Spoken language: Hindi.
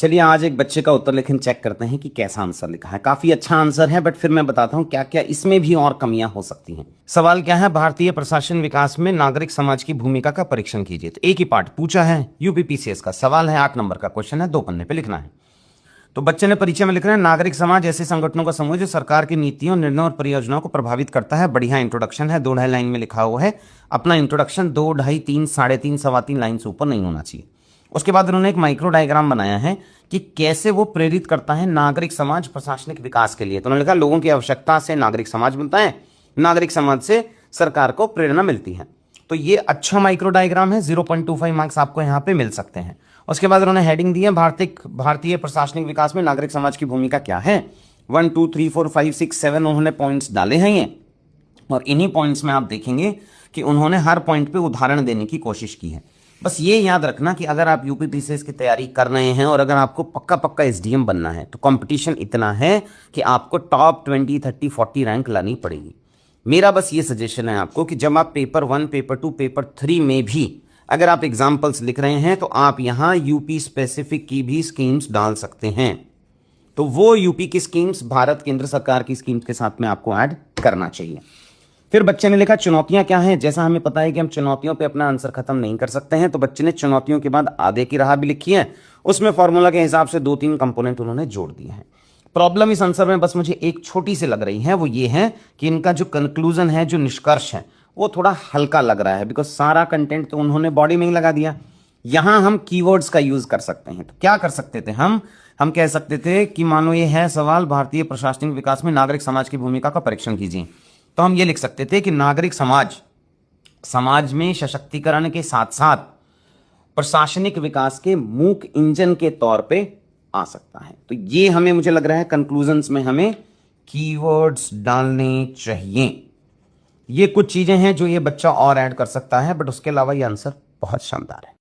चलिए आज एक बच्चे का उत्तर लेखन चेक करते हैं कि कैसा आंसर लिखा है। काफी अच्छा आंसर है, बट फिर मैं बताता हूं क्या क्या इसमें भी और कमियां हो सकती हैं। सवाल क्या है, भारतीय प्रशासन विकास में नागरिक समाज की भूमिका का परीक्षण कीजिए। तो एक ही पार्ट पूछा है, यूपीपीसीएस का सवाल है, 8 नंबर का क्वेश्चन है, 2 पन्ने पे लिखना है। तो बच्चे ने परिचय में लिख रहे हैं, नागरिक समाज ऐसे संगठनों का समूह जो सरकार की नीतियों, निर्णयों और परियोजनाओं को प्रभावित करता है। बढ़िया इंट्रोडक्शन है, 2-2.5 लाइन में लिखा हुआ है। अपना इंट्रोडक्शन 2, 2.5, 3, 3.5, 3 लाइन से ऊपर नहीं होना चाहिए। उसके बाद उन्होंने एक माइक्रो डायग्राम बनाया है कि कैसे वो प्रेरित करता है नागरिक समाज प्रशासनिक विकास के लिए। तो उन्होंने लिखा, लोगों की आवश्यकता से नागरिक समाज बनता है, नागरिक समाज से सरकार को प्रेरणा मिलती है। तो ये अच्छा माइक्रो डायग्राम है, 0.25 मार्क्स आपको यहाँ पे मिल सकते हैं। उसके बाद उन्होंने हेडिंग दी है, भारतीय प्रशासनिक विकास में नागरिक समाज की भूमिका क्या है। 1, 2, 3, 4, 5, 6, 7 उन्होंने पॉइंट्स डाले हैं ये, और इन्हीं पॉइंट्स में आप देखेंगे कि उन्होंने हर पॉइंट पे उदाहरण देने की कोशिश की है। बस ये याद रखना कि अगर आप यूपीपीसीएस की तैयारी कर रहे हैं और अगर आपको पक्का पक्का एसडीएम बनना है तो कंपटीशन इतना है कि आपको टॉप 20, 30, 40 रैंक लानी पड़ेगी। मेरा बस ये सजेशन है आपको कि जब आप पेपर 1, पेपर 2, पेपर 3 में भी अगर आप एग्जाम्पल्स लिख रहे हैं तो आप यहां यूपी स्पेसिफिक की भी स्कीम्स डाल सकते हैं। तो वो यूपी की स्कीम्स भारत केंद्र सरकार की स्कीम्स के साथ में आपको ऐड करना चाहिए। फिर बच्चे ने लिखा, चुनौतियां क्या हैं। जैसा हमें पता है कि हम चुनौतियों पे अपना आंसर खत्म नहीं कर सकते हैं, तो बच्चे ने चुनौतियों के बाद आगे की राह भी लिखी है। उसमें फॉर्मूला के हिसाब से 2-3 कंपोनेंट उन्होंने जोड़ दिए हैं। प्रॉब्लम इस आंसर में बस मुझे एक छोटी सी लग रही है, वो ये है कि इनका जो कंक्लूजन है, जो निष्कर्ष है, वो थोड़ा हल्का लग रहा है। बिकॉज सारा कंटेंट तो उन्होंने बॉडी में ही लगा दिया। यहां हम कीवर्ड्स का यूज कर सकते हैं। तो क्या कर सकते थे हम कह सकते थे कि मानो ये है सवाल, भारतीय प्रशासनिक विकास में नागरिक समाज की भूमिका का परीक्षण कीजिए। तो हम ये लिख सकते थे कि नागरिक समाज में सशक्तिकरण के साथ साथ प्रशासनिक विकास के मूक इंजन के तौर पे आ सकता है। तो ये हमें, मुझे लग रहा है कंक्लूजन्स में हमें कीवर्ड्स डालने चाहिए। ये कुछ चीजें हैं जो ये बच्चा और ऐड कर सकता है, बट उसके अलावा ये आंसर बहुत शानदार है।